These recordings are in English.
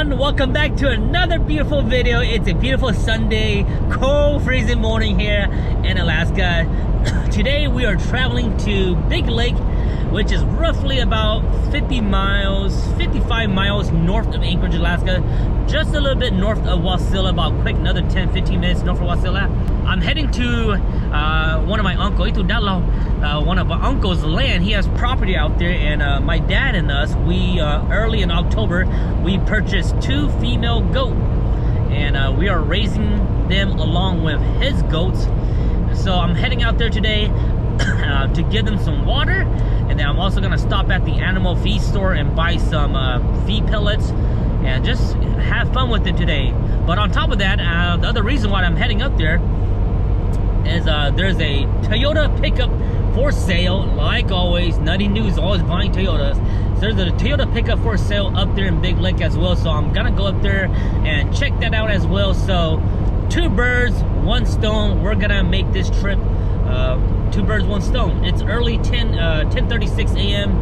everyone, welcome back to another beautiful video. It's a beautiful Sunday, cold freezing morning here in Alaska. Today we are traveling to Big Lake, which is roughly about 55 miles north of Anchorage, Alaska, just a little bit north of Wasilla, about quick another 10-15 minutes north of Wasilla. I'm heading to one of my uncles, one of my uncle's land. He has property out there, and my dad and us, we early in October, we purchased 2 female goats, and we are raising them along with his goats. So I'm heading out there today to give them some water, and then I'm also gonna stop at the animal feed store and buy some feed pellets and just have fun with it today. But on top of that, the other reason why I'm heading up there is there's a Toyota pickup for sale. Like always, NuttyNu is always buying Toyotas. So there's a Toyota pickup for sale up there in Big Lake as well, so I'm gonna go up there and check that out as well. So 2 birds, 1 stone. We're gonna make this trip 2 birds, 1 stone. It's early 10:36 a.m.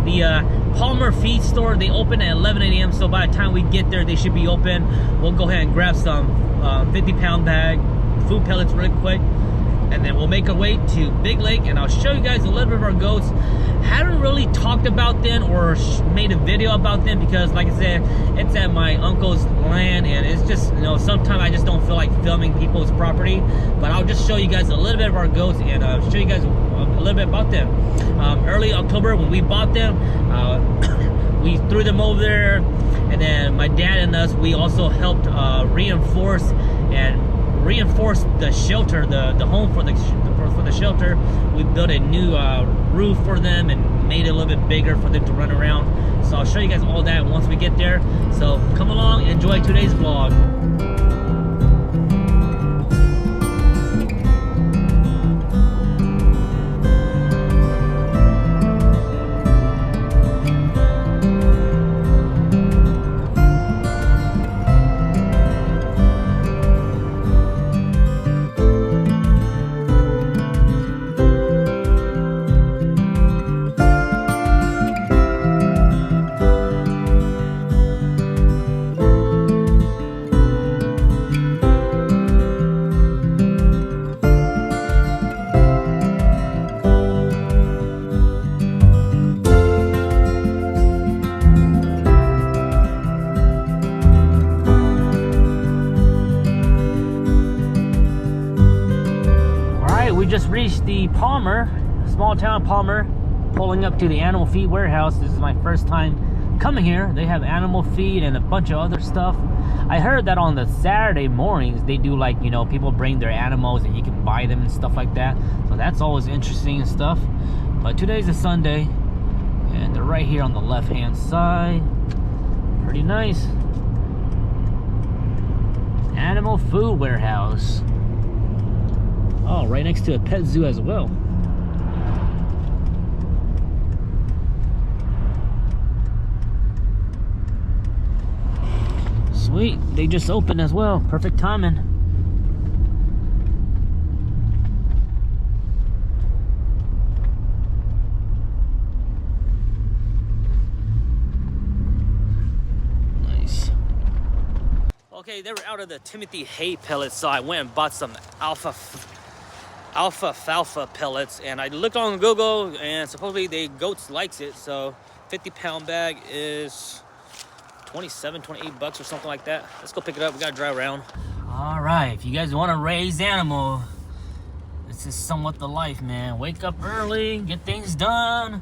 The Palmer feed store, they open at 11 a.m. so by the time we get there they should be open. We'll go ahead and grab some 50-pound bag food pellets really quick, and then we'll make our way to Big Lake, and I'll show you guys a little bit of our goats. Haven't really talked about them or made a video about them because, like I said, it's at my uncle's land, and it's just, you know, sometimes I just don't feel like filming people's property. But I'll just show you guys a little bit of our goats and show you guys a little bit about them. Early October when we bought them, we threw them over there, and then my dad and us, we also helped reinforce the shelter, the home for the shelter. We built a new roof for them and made it a little bit bigger for them to run around. So I'll show you guys all that once we get there. So come along, enjoy today's vlog. Just reached the Palmer, small town Palmer, pulling up to the animal feed warehouse. This is my first time coming here. They have animal feed and a bunch of other stuff. I heard that on the Saturday mornings they do, like, you know, people bring their animals and you can buy them and stuff like that. So that's always interesting and stuff. But today's a Sunday and they're right here on the left hand side. Pretty nice. Animal food warehouse. Oh, right next to a pet zoo as well. Sweet, they just opened as well. Perfect timing. Okay, they were out of the Timothy hay pellets, so I went and bought some alfalfa pellets, and I looked on Google and supposedly the goats likes it. So 50-pound bag is 27, 28 bucks or something like that. Let's go pick it up. We gotta drive around. All right, if you guys want to raise animal, this is somewhat the life, man. Wake up early, get things done.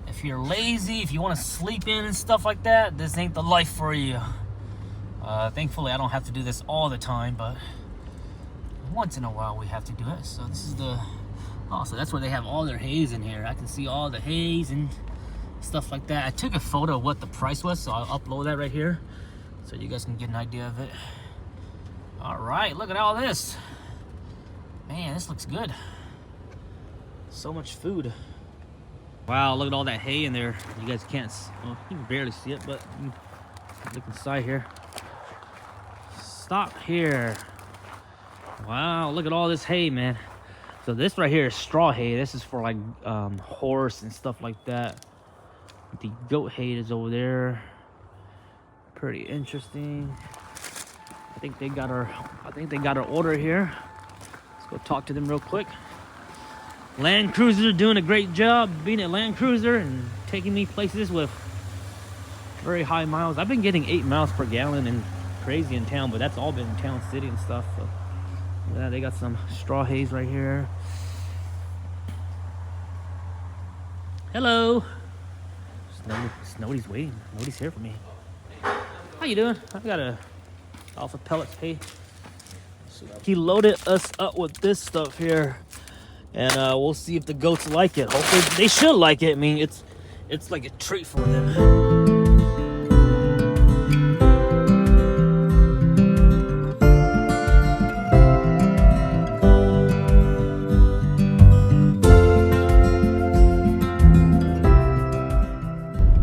If you're lazy, if you want to sleep in and stuff like that, this ain't the life for you. Thankfully I don't have to do this all the time, but once in a while we have to do it. So this is the, oh, so that's where they have all their hays in here. I can see all the hays and stuff like that. I took a photo of what the price was, so I'll upload that right here so you guys can get an idea of it. All right, look at all this. Man, this looks good. So much food. Wow, look at all that hay in there. You guys can't, well, you can barely see it, but you can look inside here. Stop here. Wow, look at all this hay, man. So this right here is straw hay. This is for like horse and stuff like that. The goat hay is over there. Pretty interesting. I think they got our order here. Let's go talk to them real quick. Land Cruisers are doing a great job being a Land Cruiser and taking me places with very high miles. I've been getting 8 miles per gallon and crazy in town, but that's all been in town, city and stuff. So yeah, they got some straw haze right here. Hello. Nobody's waiting. Nobody's here for me. How you doing? I got a alpha pellets. Hey. He loaded us up with this stuff here. And we'll see if the goats like it. Hopefully they should like it. I mean, it's like a treat for them.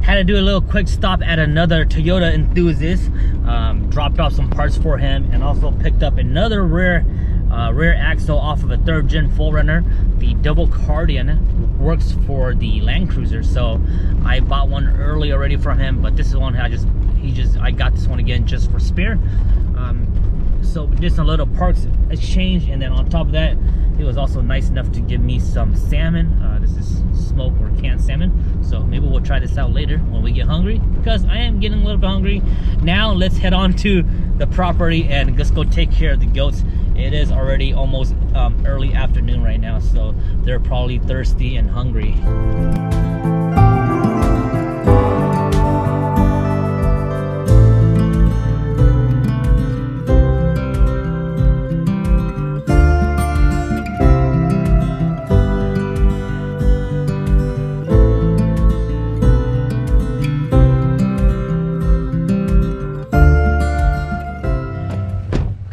Had to do a little quick stop at another Toyota enthusiast. Dropped off some parts for him and also picked up another rear axle off of a 3rd gen 4Runner. The double cardian works for the Land Cruiser, so I bought one early already from him, but this is one I got this one again just for spare. So we did some little parts exchange, and then on top of that, he was also nice enough to give me some salmon. This is smoked or canned salmon, so maybe we'll try this out later when we get hungry, because I am getting a little bit hungry. Now let's head on to the property and let's go take care of the goats. It is already almost early afternoon right now, so they're probably thirsty and hungry.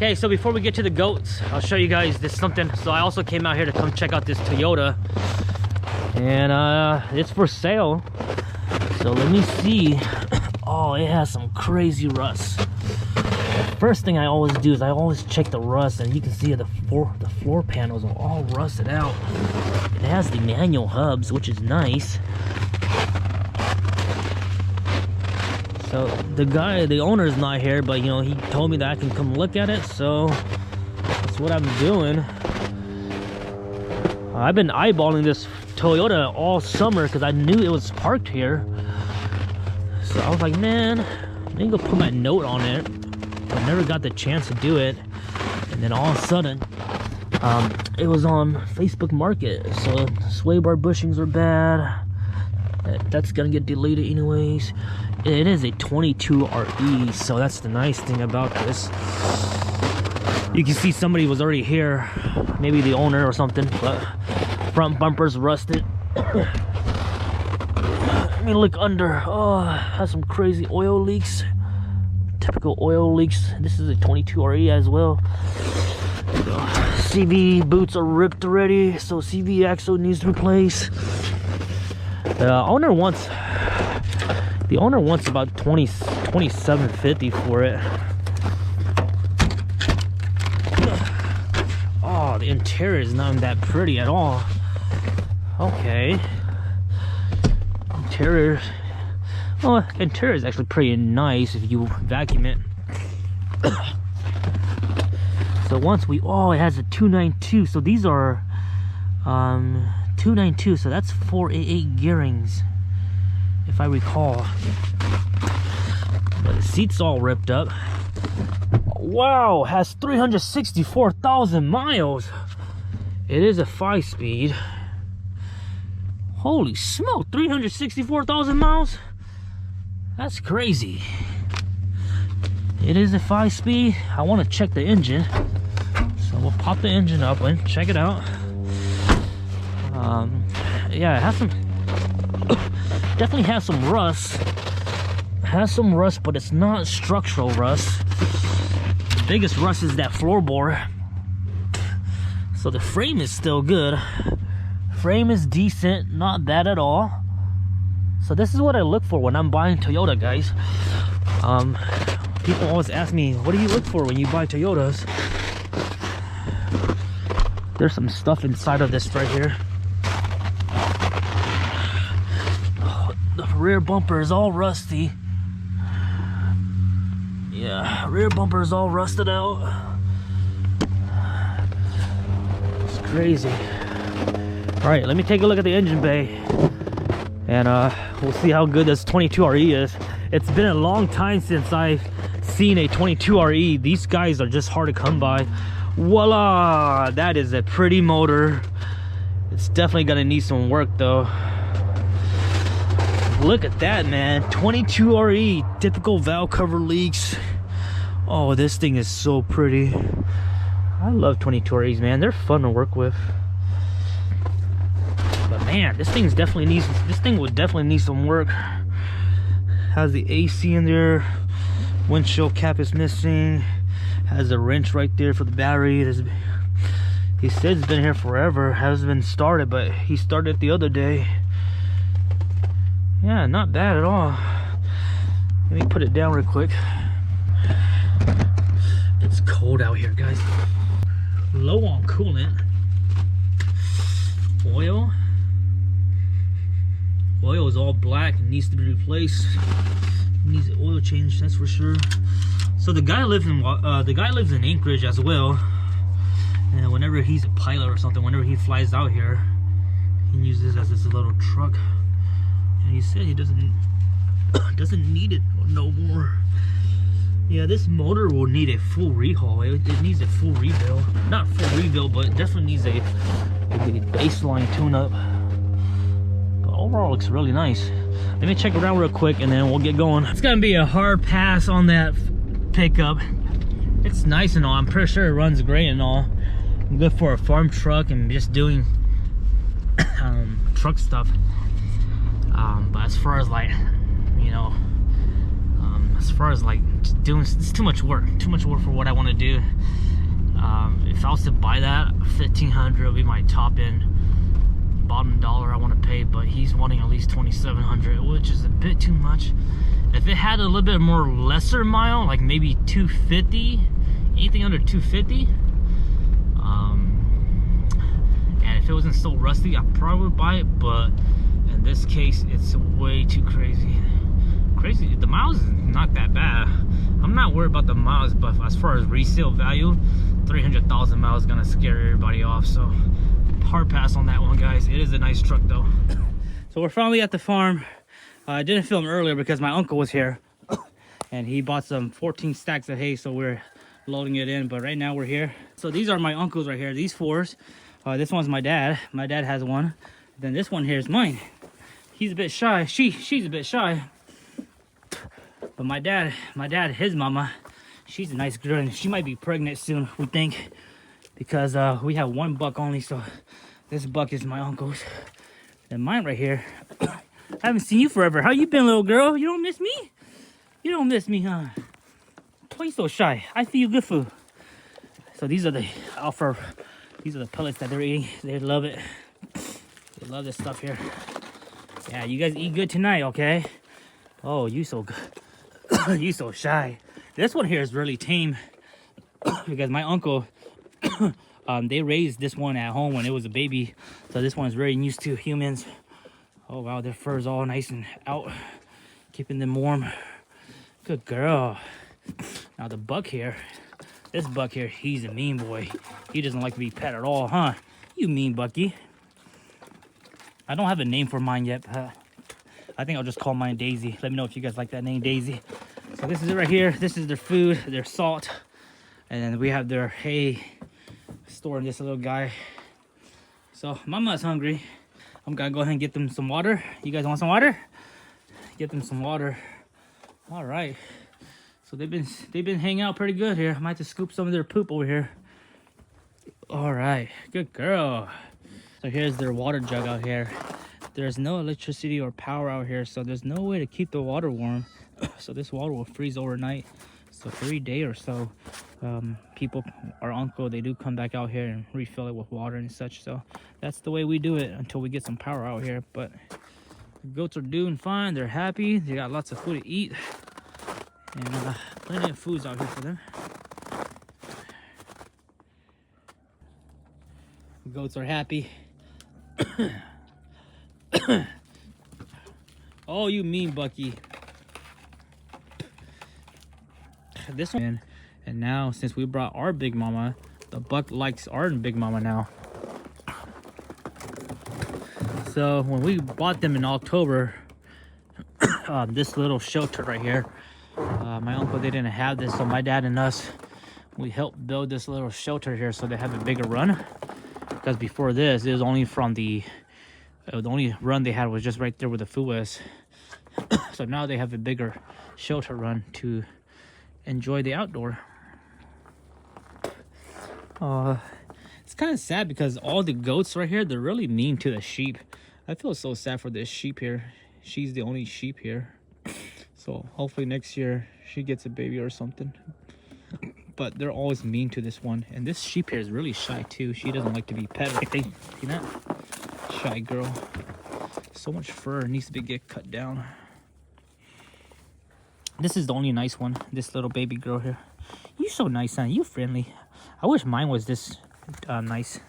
Okay, so before we get to the goats, I'll show you guys this something. So I also came out here to come check out this Toyota, and it's for sale. So let me see. Oh, it has some crazy rust. First thing I always do is I always check the rust, and you can see the floor panels are all rusted out. It has the manual hubs, which is nice. So the owner is not here, but you know, he told me that I can come look at it, so that's what I'm doing. I've been eyeballing this Toyota all summer because I knew it was parked here. So I was like, man, I need to go put my note on it. I never got the chance to do it, and then all of a sudden, it was on Facebook Market. So sway bar bushings are bad. That's gonna get deleted anyways. It is a 22 RE, so that's the nice thing about this. You can see somebody was already here, maybe the owner or something, but front bumper's rusted. Let me look under. Oh, has some crazy oil leaks. Typical oil leaks. This is a 22 RE as well. CV boots are ripped already, so CV axle needs to replace. The owner wants about $27.50 for it. Oh, the interior is not that pretty at all. Okay. Interior is actually pretty nice if you vacuum it. So it has a 292. So these are 292, so that's 488 gearings, if I recall. But the seat's all ripped up. Wow, has 364,000 miles. It is a 5-speed. Holy smoke, 364,000 miles? That's crazy. It is a 5-speed. I want to check the engine, so we'll pop the engine up and check it out. Yeah, it has some definitely has some rust. But it's not structural rust. The biggest rust is that floorboard. So the frame is still good. Frame is decent, not bad at all. So this is what I look for when I'm buying Toyota, guys. People always ask me, what do you look for when you buy Toyotas? There's some stuff inside of this right here. The rear bumper is all rusty. Yeah, rear bumper's all rusted out. It's crazy. All right, let me take a look at the engine bay, and we'll see how good this 22RE is. It's been a long time since I've seen a 22RE. These guys are just hard to come by. Voila, that is a pretty motor. It's definitely gonna need some work though. Look at that, man. 22RE, typical valve cover leaks. Oh, this thing is so pretty. I love 22REs, man. They're fun to work with. But man, this thing would definitely need some work. Has the AC in there. Windshield cap is missing. Has a wrench right there for the battery. He said it's been here forever. Hasn't been started, but he started it the other day. Yeah, not bad at all. Let me put it down real quick. It's cold out here, guys. Low on coolant. Oil is all black and needs to be replaced. Needs an oil change, that's for sure. So the guy lives in Anchorage as well, and whenever he's a pilot or something, whenever he flies out here, he uses this as his little truck. And he said he doesn't need it no more. Yeah, this motor will need a full rehaul. It needs a full rebuild. Not full rebuild, but it definitely needs a baseline tune-up. But overall, it looks really nice. Let me check around real quick, and then we'll get going. It's gonna be a hard pass on that pickup. It's nice and all. I'm pretty sure it runs great and all. Good for a farm truck and just doing truck stuff. But as far as like, you know, as far as like just doing, it's too much work for what I want to do. If I was to buy that, $1,500 will be my top end, bottom dollar I want to pay. But he's wanting at least $2,700, which is a bit too much. If it had a little bit more lesser mile, like maybe 250, anything under 250, and if it wasn't so rusty, I probably would buy it. But in this case, it's way too crazy. The miles is not that bad. I'm not worried about the miles, but as far as resale value, 300,000 miles is gonna scare everybody off. So hard pass on that one, guys. It is a nice truck though. So we're finally at the farm. I didn't film earlier because my uncle was here and he bought some 14 stacks of hay, so we're loading it in. But right now we're here. So these are my uncles right here, these fours. This one's my dad. My dad has one. Then this one here is mine. He's a bit shy. She's a bit shy. But my dad, his mama, she's a nice girl, and she might be pregnant soon, we think, because we have one buck only. So this buck is my uncle's. And mine right here. I haven't seen you forever. How you been, little girl? You don't miss me? You don't miss me, huh? Why you so shy? I feed you good food. So these are the alpha. These are the pellets that they're eating. They love it. They love this stuff here. Yeah, you guys eat good tonight, okay? Oh, you so good. You so shy. This one here is really tame because my uncle, they raised this one at home when it was a baby. So this one is very used to humans. Oh wow, their fur is all nice and out, keeping them warm. Good girl. Now the buck here, this buck here, he's a mean boy. He doesn't like to be pet at all, huh? You mean Bucky. I don't have a name for mine yet. I think I'll just call mine Daisy. Let me know if you guys like that name, Daisy. So this is it right here. This is their food, their salt. And then we have their hay stored in this little guy. So Mama's hungry. I'm gonna go ahead and get them some water. You guys want some water? Get them some water. All right. So they've been hanging out pretty good here. I might have to scoop some of their poop over here. All right, good girl. So here's their water jug out here. There's no electricity or power out here, so there's no way to keep the water warm. So this water will freeze overnight. So every day or so, people, our uncle, they do come back out here and refill it with water and such. So that's the way we do it until we get some power out here. But the goats are doing fine. They're happy. They got lots of food to eat. And plenty of foods out here for them. The goats are happy. Oh, you mean Bucky. this one. And now since we brought our big mama, the buck likes our big mama now. So when we bought them in October, this little shelter right here, my uncle, they didn't have this, so my dad and us, we helped build this little shelter here so they have a bigger run. Because before this, it was only from the only run they had was just right there where the food was. So now they have a bigger shelter run to enjoy the outdoor. It's kind of sad because all the goats right here, they're really mean to the sheep. I feel so sad for this sheep here. She's the only sheep here. So hopefully next year she gets a baby or something. But they're always mean to this one. And this sheep here is really shy too. She doesn't like to be pet. See that? Shy girl. So much fur needs to get cut down. This is the only nice one. This little baby girl here. You so nice, son. You friendly. I wish mine was this nice.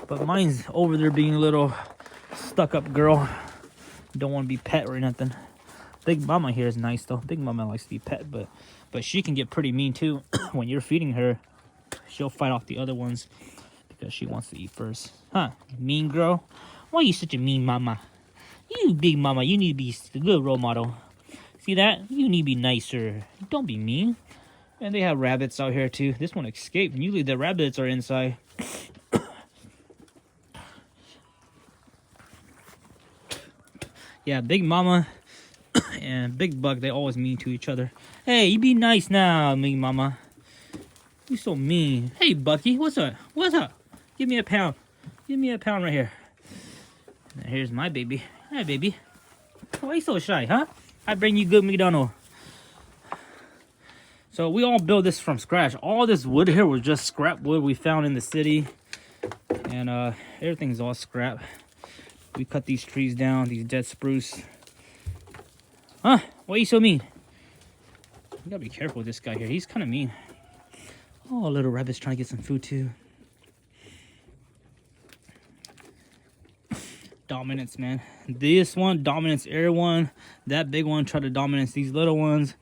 But mine's over there being a little stuck up girl. Don't want to be pet or nothing. Big mama here is nice though. Big mama likes to be pet, but she can get pretty mean too. When you're feeding her, she'll fight off the other ones because she wants to eat first. Huh? Mean girl? Why are you such a mean mama? You big mama, you need to be a good role model. See that? You need to be nicer. Don't be mean. And they have rabbits out here too. This one escaped. Usually the rabbits are inside. Yeah, Big Mama and Big Buck, they always mean to each other. Hey, you be nice now, Big Mama. You so mean. Hey, Bucky, what's up? What's up? Give me a pound. Give me a pound right here. And here's my baby. Hi, baby. Why you so shy, huh? I bring you good McDonald's. So we all built this from scratch. All this wood here was just scrap wood we found in the city. And everything's all scrap. We cut these trees down, these dead spruce. Huh? Why are you so mean? You gotta be careful with this guy here. He's kind of mean. Oh, little rabbit's trying to get some food too. Dominance, man. This one, dominance air one. That big one tried to dominance these little ones.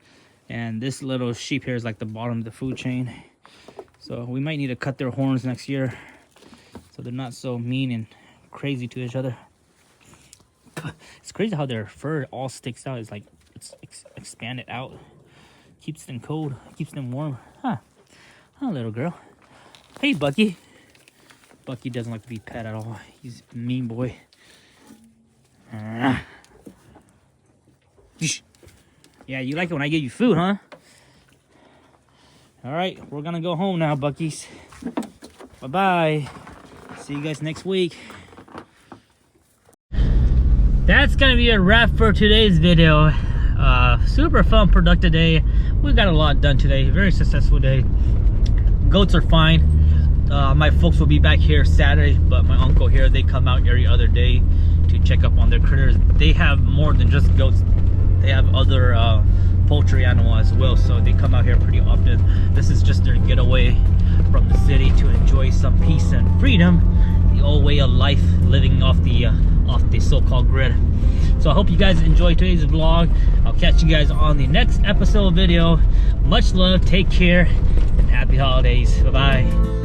And this little sheep here is like the bottom of the food chain. So we might need to cut their horns next year, so they're not so mean and crazy to each other. It's crazy how their fur all sticks out. It's like it's expanded out. Keeps them cold, keeps them warm. Huh? Huh, little girl. Hey, Bucky. Bucky doesn't like to be pet at all. He's a mean boy. Yeah, you like it when I give you food, huh? All right, we're gonna go home now, Buckies. Bye-bye. See you guys next week. That's gonna be a wrap for today's video. Super fun, productive day. We got a lot done today. Very successful day. Goats are fine. My folks will be back here Saturday, but my uncle here, they come out every other day to check up on their critters. They have more than just goats. They have other poultry animals as well, so they come out here pretty often. This is just their getaway from the city to enjoy some peace and freedom, the old way of life, living off the so-called grid. So I hope you guys enjoyed today's vlog. I'll catch you guys on the next episode video. Much love, take care, and happy holidays. Bye-bye.